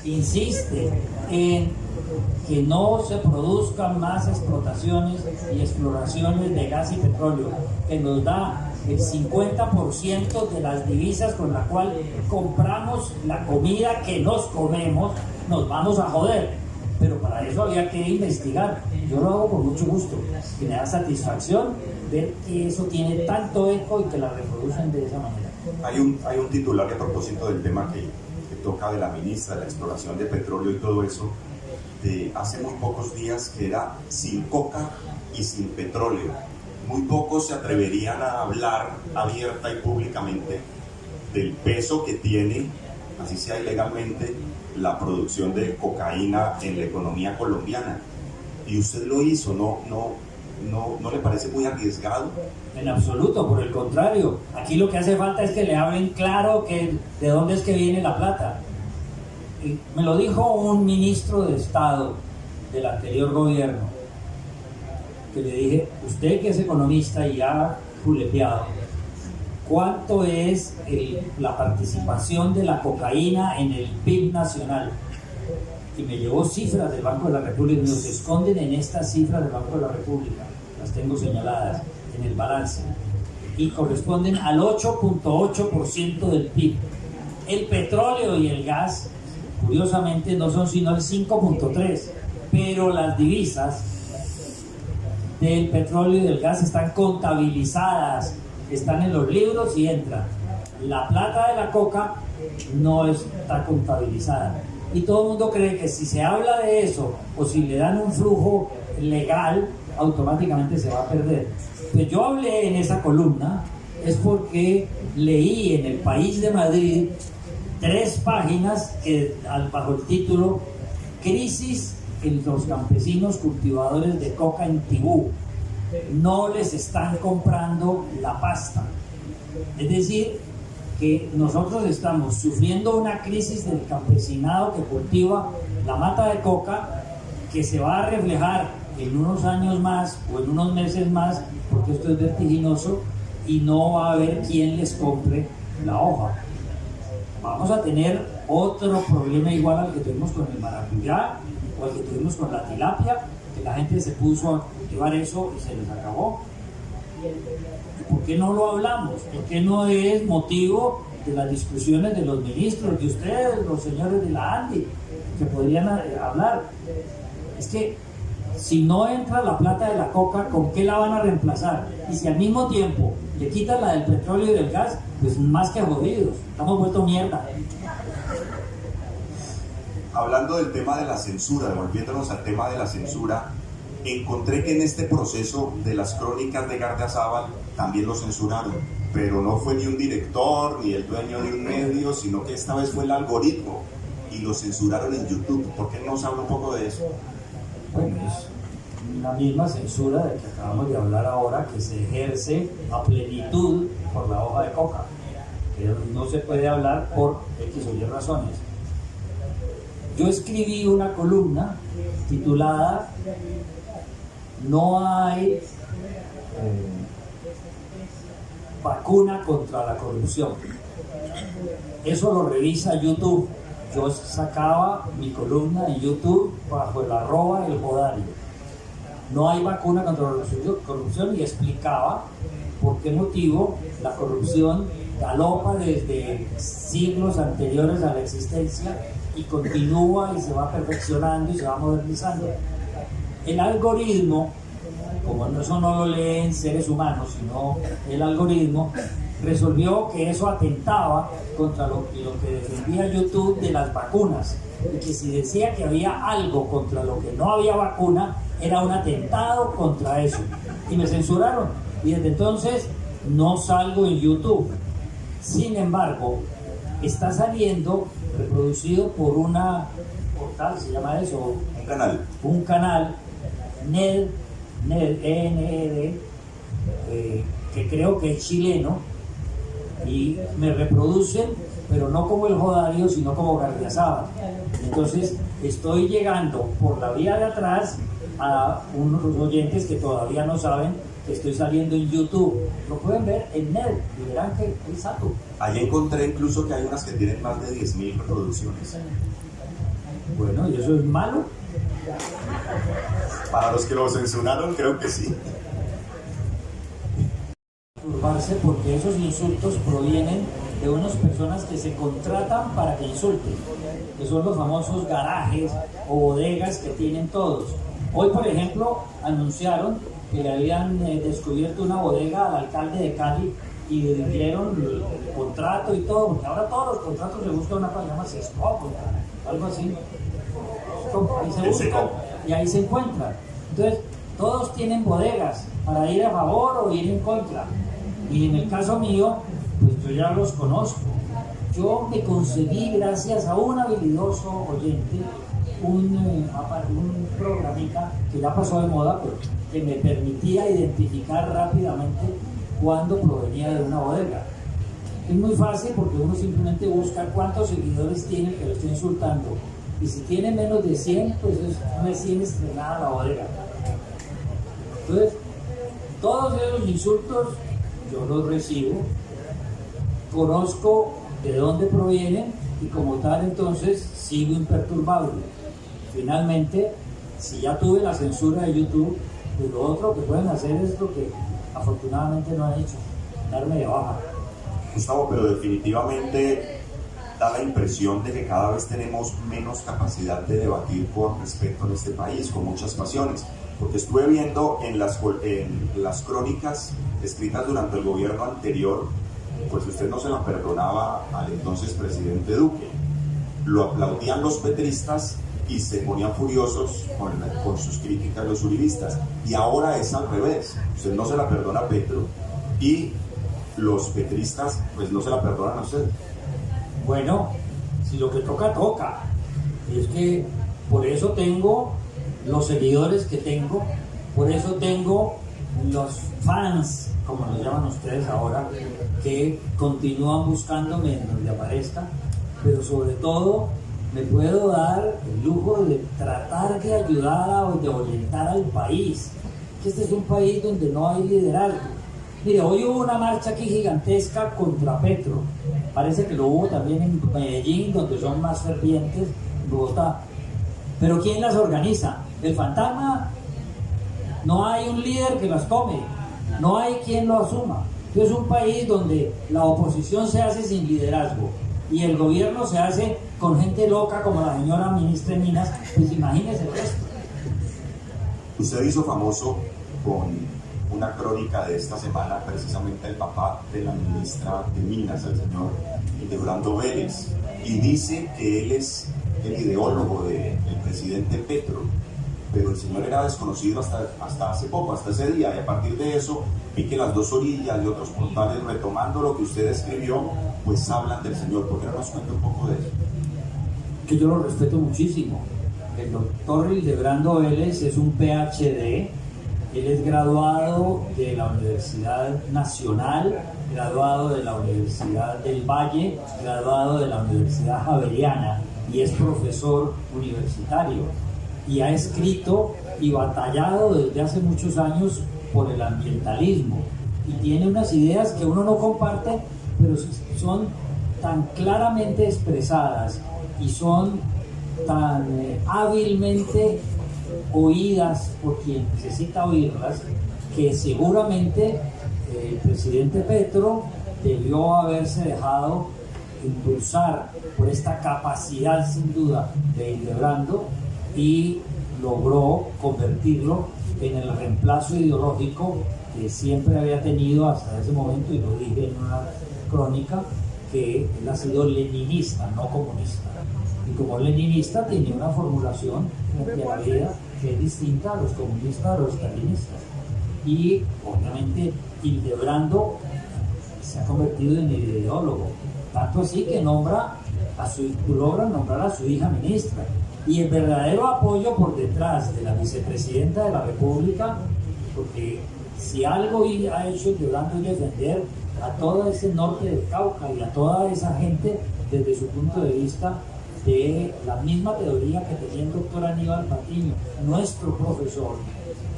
insiste en que no se produzcan más explotaciones y exploraciones de gas y petróleo, que nos da el 50% de las divisas con la cual compramos la comida que nos comemos, nos vamos a joder. Pero para eso había que investigar. Yo lo hago con mucho gusto y me da satisfacción ver que eso tiene tanto eco y que la reproducen de esa manera. Hay un titular a propósito del tema que toca de la ministra, de la exploración de petróleo y todo eso, de hace muy pocos días, que era sin coca y sin petróleo. Muy pocos se atreverían a hablar abierta y públicamente del peso que tiene, así sea ilegalmente, la producción de cocaína en la economía colombiana. Y usted lo hizo, ¿no le parece muy arriesgado? En absoluto, por el contrario. Aquí lo que hace falta es que le hablen claro de dónde es que viene la plata. Y me lo dijo un ministro de Estado del anterior gobierno, que le dije, usted que es economista y ha julepeado, ¿cuánto es la participación de la cocaína en el PIB nacional? Y me llevó cifras del Banco de la República, y nos esconden en estas cifras del Banco de la República, las tengo señaladas en el balance, y corresponden al 8.8% del PIB. El petróleo y el gas, curiosamente, no son sino el 5.3%, pero las divisas del petróleo y del gas están contabilizadas, están en los libros y entran. La plata de la coca no está contabilizada. Y todo el mundo cree que si se habla de eso o si le dan un flujo legal, automáticamente se va a perder. Pues yo hablé en esa columna es porque leí en El País de Madrid 3 páginas bajo el título Crisis en los campesinos cultivadores de coca en Tibú. No les están comprando la pasta. Es decir, que nosotros estamos sufriendo una crisis del campesinado que cultiva la mata de coca, que se va a reflejar en unos años más o en unos meses más, porque esto es vertiginoso, y no va a haber quien les compre la hoja. Vamos a tener otro problema igual al que tuvimos con el maracuyá o al que tuvimos con la tilapia, que la gente se puso a cultivar eso y se les acabó. ¿Por qué no lo hablamos? ¿Por qué no es motivo de las discusiones de los ministros, de ustedes, los señores de la ANDI, que podrían hablar? Es que si no entra la plata de la coca, ¿con qué la van a reemplazar? Y si al mismo tiempo le quitan la del petróleo y del gas, pues más que jodidos, estamos vueltos mierda. Hablando del tema de la censura, devolviéndonos al tema de la censura, encontré que en este proceso de las crónicas de Gardiazabal también lo censuraron, pero no fue ni un director ni el dueño de un medio, sino que esta vez fue el algoritmo y lo censuraron en YouTube. ¿Por qué no se habla un poco de eso? Bueno, es la misma censura de que acabamos de hablar ahora, que se ejerce a plenitud por la hoja de coca, pero no se puede hablar por X o Y razones. Yo escribí una columna titulada No hay vacuna contra la corrupción. Eso lo revisa YouTube. Yo sacaba mi columna en YouTube bajo el @ El Jodario. No hay vacuna contra la corrupción, y explicaba por qué motivo la corrupción galopa desde siglos anteriores a la existencia y continúa y se va perfeccionando y se va modernizando. El algoritmo, como eso no lo leen seres humanos, sino el algoritmo, resolvió que eso atentaba contra lo que defendía YouTube de las vacunas, y que si decía que había algo contra lo que no había vacuna, era un atentado contra eso, y me censuraron, y desde entonces no salgo en YouTube. Sin embargo, está saliendo reproducido por una portal, se llama eso, un canal NED, ENED, que creo que es chileno, y me reproducen, pero no como El Jodario, sino como Gardiazabal. Entonces estoy llegando por la vía de atrás a unos oyentes que todavía no saben que estoy saliendo en YouTube. Lo pueden ver en NED y verán que es algo. Allí encontré incluso que hay unas que tienen más de 10.000 reproducciones. Bueno, ¿y eso es malo? Para los que lo censuraron, creo que sí. Turbarse porque esos insultos provienen de unas personas que se contratan para que insulten, que son los famosos garajes o bodegas que tienen todos. Hoy, por ejemplo, anunciaron que le habían descubierto una bodega al alcalde de Cali y le dieron el contrato y todo, porque ahora todos los contratos se buscan una cosa que se llama sescopo, algo así. Ahí se buscan y ahí se encuentran. Entonces, todos tienen bodegas para ir a favor o ir en contra. Y en el caso mío, pues yo ya los conozco. Yo me conseguí, gracias a un habilidoso oyente, un programita que ya pasó de moda, pero que me permitía identificar rápidamente cuando provenía de una bodega. Es muy fácil porque uno simplemente busca cuántos seguidores tiene el que lo está insultando. Y si tiene menos de 100, pues es recién estrenada la bodega. Entonces, todos esos insultos yo los recibo, conozco de dónde provienen y como tal entonces sigo imperturbable. Finalmente, si ya tuve la censura de YouTube, pues lo otro que pueden hacer es lo que afortunadamente no han hecho, darme de baja. Gustavo, pero definitivamente da la impresión de que cada vez tenemos menos capacidad de debatir con respecto a este país, con muchas pasiones, porque estuve viendo en las crónicas escritas durante el gobierno anterior, pues usted no se la perdonaba al entonces presidente Duque, lo aplaudían los petristas y se ponían furiosos con sus críticas los uribistas, y ahora es al revés, usted no se la perdona a Petro y los petristas pues no se la perdonan a usted. Bueno, si lo que toca, toca. Es que por eso tengo los seguidores que tengo, por eso tengo los fans, como los llaman ustedes ahora, que continúan buscándome en donde aparezca, pero sobre todo me puedo dar el lujo de tratar de ayudar o de orientar al país, que este es un país donde no hay liderazgo. Mire, hoy hubo una marcha aquí gigantesca contra Petro, parece que lo hubo también en Medellín, donde son más fervientes, en Bogotá, pero ¿quién las organiza? El fantasma. No hay un líder que las tome, no hay quien lo asuma. Es un país donde la oposición se hace sin liderazgo y el gobierno se hace con gente loca como la señora ministra de Minas, pues imagínese el resto. Usted hizo famoso con una crónica de esta semana, precisamente el papá de la ministra de Minas, el señor Hildebrando Vélez, y dice que él es el ideólogo del presidente Petro, pero el señor era desconocido hasta hace poco, hasta ese día, y a partir de eso vi que las Dos Orillas y otros portales, retomando lo que usted escribió, pues hablan del señor. ¿Por qué no nos cuenta un poco de eso? Que yo lo respeto muchísimo. El doctor Hildebrando Vélez es un PhD, él es graduado de la Universidad Nacional, graduado de la Universidad del Valle, graduado de la Universidad Javeriana y es profesor universitario y ha escrito y batallado desde hace muchos años por el ambientalismo y tiene unas ideas que uno no comparte, pero son tan claramente expresadas y son tan hábilmente oídas por quien necesita oírlas, que seguramente el presidente Petro debió haberse dejado impulsar por esta capacidad sin duda de Hildebrando y logró convertirlo en el reemplazo ideológico que siempre había tenido hasta ese momento, y lo dije en una crónica, que él ha sido leninista, no comunista. Y como leninista tiene una formulación frente a la vida que es distinta a los comunistas, a los stalinistas. Y obviamente Hildebrando se ha convertido en el ideólogo, tanto así que logra nombrar a su hija ministra. Y el verdadero apoyo por detrás de la vicepresidenta de la República, porque si algo ha hecho Hildebrando es defender a todo ese norte del Cauca y a toda esa gente desde su punto de vista de la misma teoría que tenía el doctor Aníbal Patiño, nuestro profesor,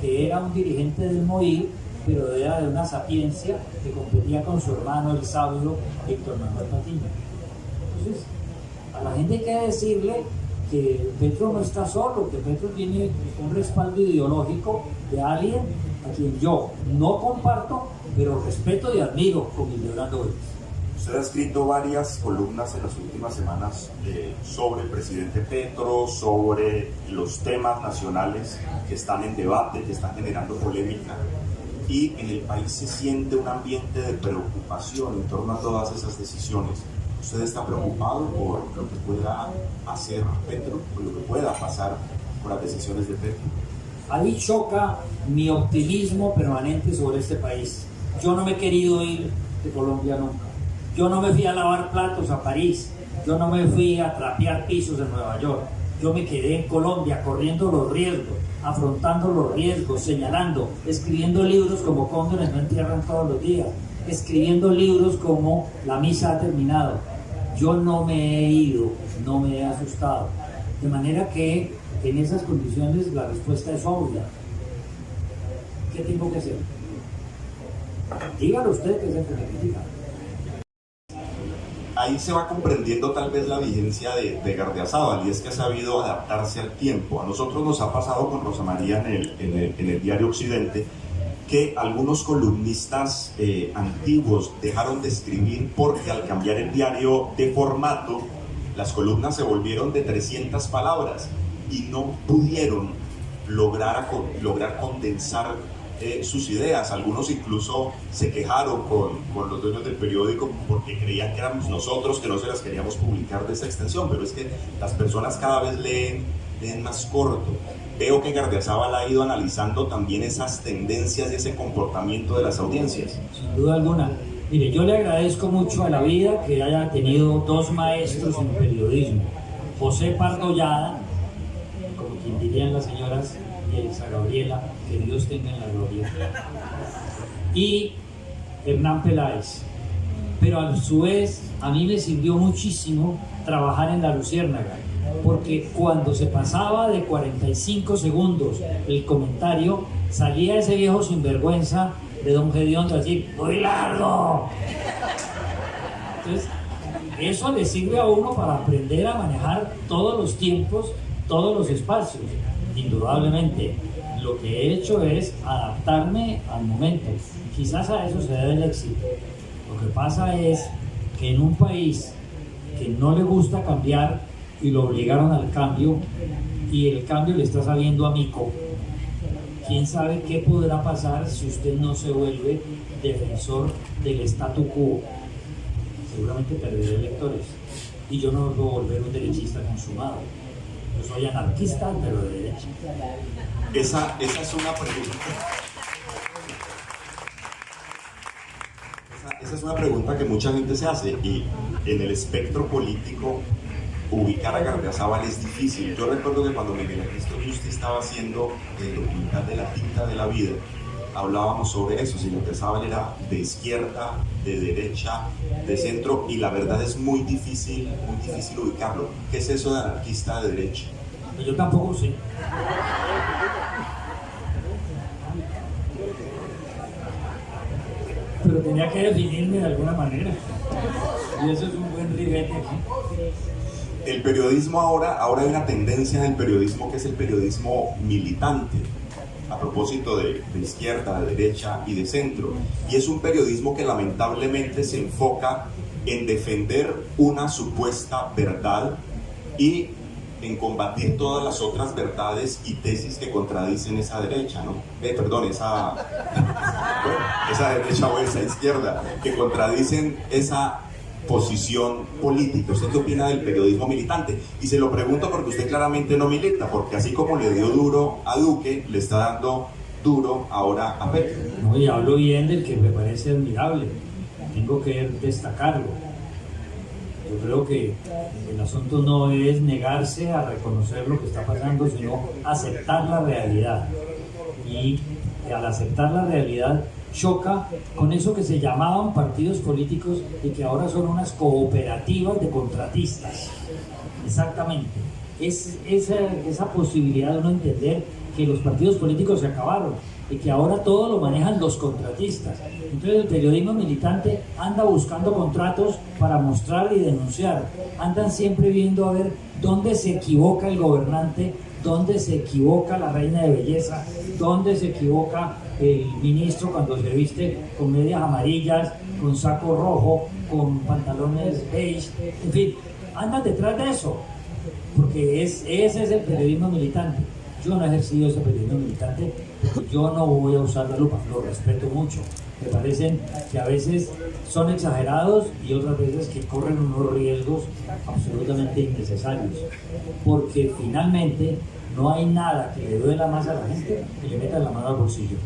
que era un dirigente del MOIR, pero era de una sapiencia que competía con su hermano, el sabio Héctor Manuel Patiño. Entonces, a la gente hay que decirle que Petro no está solo, que Petro tiene un respaldo ideológico de alguien a quien yo no comparto, pero respeto y admiro, como Hildebrando Vélez. Usted ha escrito varias columnas en las últimas semanas sobre el presidente Petro, sobre los temas nacionales que están en debate, que están generando polémica, y en el país se siente un ambiente de preocupación en torno a todas esas decisiones. ¿Usted está preocupado por lo que pueda hacer Petro, por lo que pueda pasar con las decisiones de Petro? Ahí choca mi optimismo permanente sobre este país. Yo no me he querido ir de Colombia nunca. Yo no me fui a lavar platos a París. Yo no me fui a trapear pisos en Nueva York. Yo me quedé en Colombia corriendo los riesgos, afrontando los riesgos, señalando, escribiendo libros como Cóndores no entierran todos los días, escribiendo libros como La misa ha terminado. Yo no me he ido, no me he asustado. De manera que en esas condiciones la respuesta es obvia. ¿Qué tengo que hacer? Dígalo usted, que es el que me critica. Ahí se va comprendiendo tal vez la vigencia de Gardiazabal, y es que ha sabido adaptarse al tiempo. A nosotros nos ha pasado con Rosa María en el diario Occidente, que algunos columnistas antiguos dejaron de escribir porque al cambiar el diario de formato, las columnas se volvieron de 300 palabras y no pudieron lograr condensar sus ideas. Algunos incluso se quejaron con los dueños del periódico porque creían que éramos nosotros que no se las queríamos publicar de esa extensión, pero es que las personas cada vez leen más corto. Veo que Gardiazabal ha ido analizando también esas tendencias y ese comportamiento de las audiencias. Sin duda alguna. Mire, yo le agradezco mucho a la vida que haya tenido dos maestros en periodismo. José Pardo Llada, como quien dirían las señoras, y Elsa Gabriela, que Dios tenga en la gloria, y Hernán Peláez. Pero a su vez, a mí me sirvió muchísimo trabajar en La Luciérnaga, porque cuando se pasaba de 45 segundos el comentario, salía ese viejo sinvergüenza de don Gediondo a decir, ¡muy largo! Entonces, eso le sirve a uno para aprender a manejar todos los tiempos, todos los espacios. Indudablemente, lo que he hecho es adaptarme al momento. Quizás a eso se debe el éxito. Lo que pasa es que en un país que no le gusta cambiar y lo obligaron al cambio, y el cambio le está saliendo a mico, quién sabe qué podrá pasar si usted no se vuelve defensor del statu quo. Seguramente perderé electores, y yo no me puedo volver un derechista consumado. Yo soy anarquista, pero de derecha. Esa es una pregunta. Esa es una pregunta que mucha gente se hace, y en el espectro político ubicar a Gardiazabal es difícil. Yo recuerdo que cuando Miguel Ernesto Yusti estaba haciendo el documental de La Tinta de la Vida, hablábamos sobre eso, si Gardiazabal era de izquierda, de derecha, de centro, y la verdad es muy difícil ubicarlo. ¿Qué es eso de anarquista de derecha? Yo tampoco sé. Pero tenía que definirme de alguna manera. Y eso es un buen ribete aquí. El periodismo ahora hay una tendencia en el periodismo que es el periodismo militante, a propósito de izquierda, de derecha y de centro. Y es un periodismo que lamentablemente se enfoca en defender una supuesta verdad y en combatir todas las otras verdades y tesis que contradicen esa derecha, ¿no? Esa derecha o esa izquierda, que contradicen esa posición política. ¿Usted qué opina del periodismo militante? Y se lo pregunto porque usted claramente no milita, porque así como le dio duro a Duque, le está dando duro ahora a Petro. No, y hablo bien del que me parece admirable. Tengo que destacarlo. Yo creo que el asunto no es negarse a reconocer lo que está pasando, sino aceptar la realidad. Y al aceptar la realidad choca con eso que se llamaban partidos políticos y que ahora son unas cooperativas de contratistas. Exactamente. Es esa posibilidad de uno entender que los partidos políticos se acabaron y que ahora todo lo manejan los contratistas. Entonces el periodismo militante anda buscando contratos para mostrar y denunciar. Andan siempre viendo a ver ¿Dónde se equivoca el gobernante? ¿Dónde se equivoca la reina de belleza? ¿Dónde se equivoca el ministro cuando se viste con medias amarillas, con saco rojo, con pantalones beige? En fin, andan detrás de eso, porque ese es el periodismo militante. Yo no he ejercido ese periodismo militante porque yo no voy a usar la lupa, lo respeto mucho. Me parecen que a veces son exagerados y otras veces que corren unos riesgos absolutamente innecesarios, porque finalmente no hay nada que le duela más a la gente que le meta la mano al bolsillo.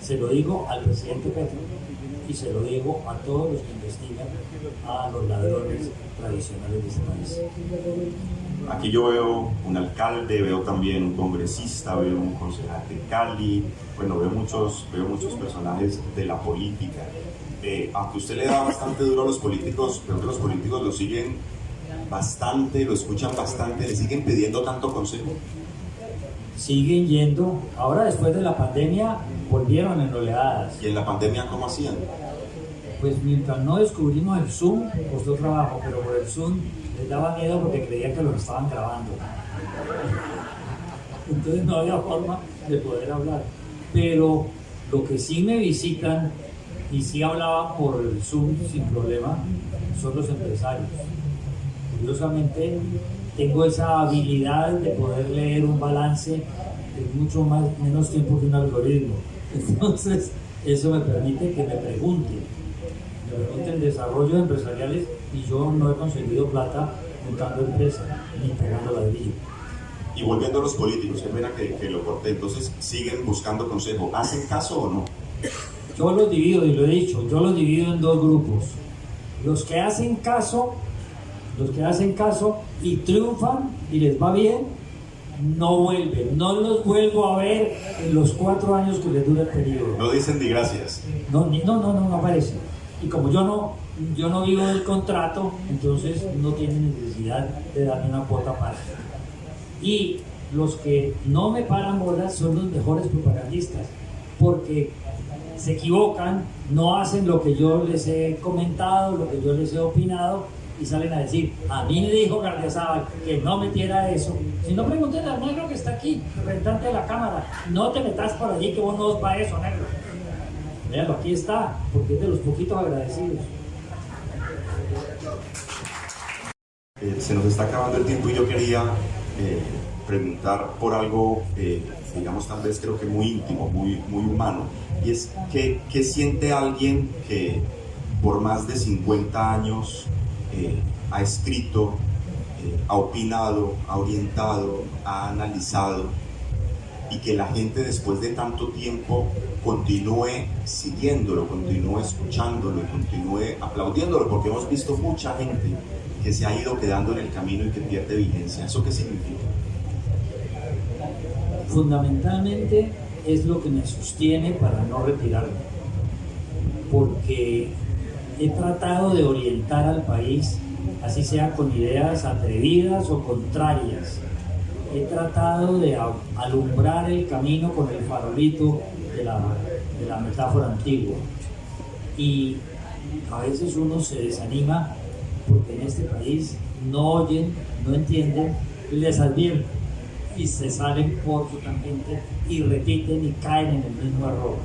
Se lo digo al presidente Petro y se lo digo a todos los que investigan a los ladrones tradicionales de este país. Aquí yo veo un alcalde, veo también un congresista, veo un concejal de Cali, bueno, veo muchos personajes de la política. Aunque usted le da bastante duro a los políticos, creo que los políticos lo siguen bastante, lo escuchan bastante, le siguen pidiendo tanto consejo. Siguen yendo, ahora después de la pandemia volvieron en oleadas. ¿Y en la pandemia cómo hacían? Pues mientras no descubrimos el Zoom, costó trabajo, pero por el Zoom les daba miedo porque creían que lo estaban grabando. Entonces no había forma de poder hablar. Pero lo que sí me visitan y sí hablaban por el Zoom sin problema son los empresarios. Curiosamente tengo esa habilidad de poder leer un balance en mucho menos tiempo que un algoritmo. Entonces eso me permite que me pregunten desarrollos empresariales, y yo no he conseguido plata montando empresa ni pegando ladrillo. Y volviendo a los políticos, qué pena que lo corté, entonces siguen buscando consejo, ¿hacen caso o no? Yo los divido, y lo he dicho, yo los divido en dos grupos: los que hacen caso y triunfan y les va bien, no vuelven, no los vuelvo a ver en los 4 años que les dura el periodo. No dicen ni gracias. No aparece. Y como yo no vivo del contrato, entonces no tienen necesidad de darme una cuota para. Y los que no me paran bolas son los mejores propagandistas, porque se equivocan, no hacen lo que yo les he comentado, lo que yo les he opinado, y salen a decir: a mí me dijo Gardiazabal que no metiera eso. Si no, pregunten al negro que está aquí, representante de la Cámara. No te metas por allí, que vos no vas para eso, negro. Véanlo, aquí está, porque es de los poquitos agradecidos. Se nos está acabando el tiempo y yo quería preguntar por algo, digamos, tal vez creo que muy íntimo, muy humano, y es ¿qué siente alguien que por más de 50 años ha escrito, ha opinado, ha orientado, ha analizado, y que la gente después de tanto tiempo continúe siguiéndolo, continúe escuchándolo, continúe aplaudiéndolo? Porque hemos visto mucha gente que se ha ido quedando en el camino y que pierde vigencia. ¿Eso qué significa? Fundamentalmente es lo que me sostiene para no retirarme, porque he tratado de orientar al país, así sea con ideas atrevidas o contrarias. He tratado de alumbrar el camino con el farolito de la metáfora antigua, y a veces uno se desanima porque en este país no oyen, no entienden, les advierten y se salen por su tangente y repiten y caen en el mismo error.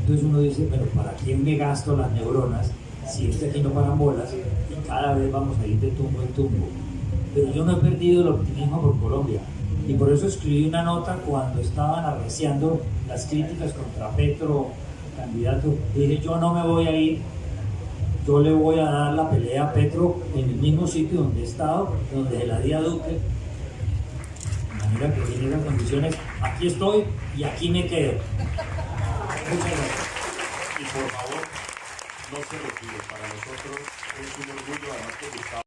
Entonces uno dice: pero ¿para quién me gasto las neuronas si aquí no paran bolas y cada vez vamos a ir de tumbo en tumbo? Pero yo no he perdido el optimismo por Colombia, y por eso escribí una nota cuando estaban arreciando las críticas contra Petro, candidato, y dije: yo no me voy a ir, yo le voy a dar la pelea a Petro en el mismo sitio donde he estado, donde se la di a Duque, de manera que tiene las condiciones. Aquí estoy y aquí me quedo. Muchas gracias. Y por favor, no se retire. Para nosotros es un orgullo, además que Gustavo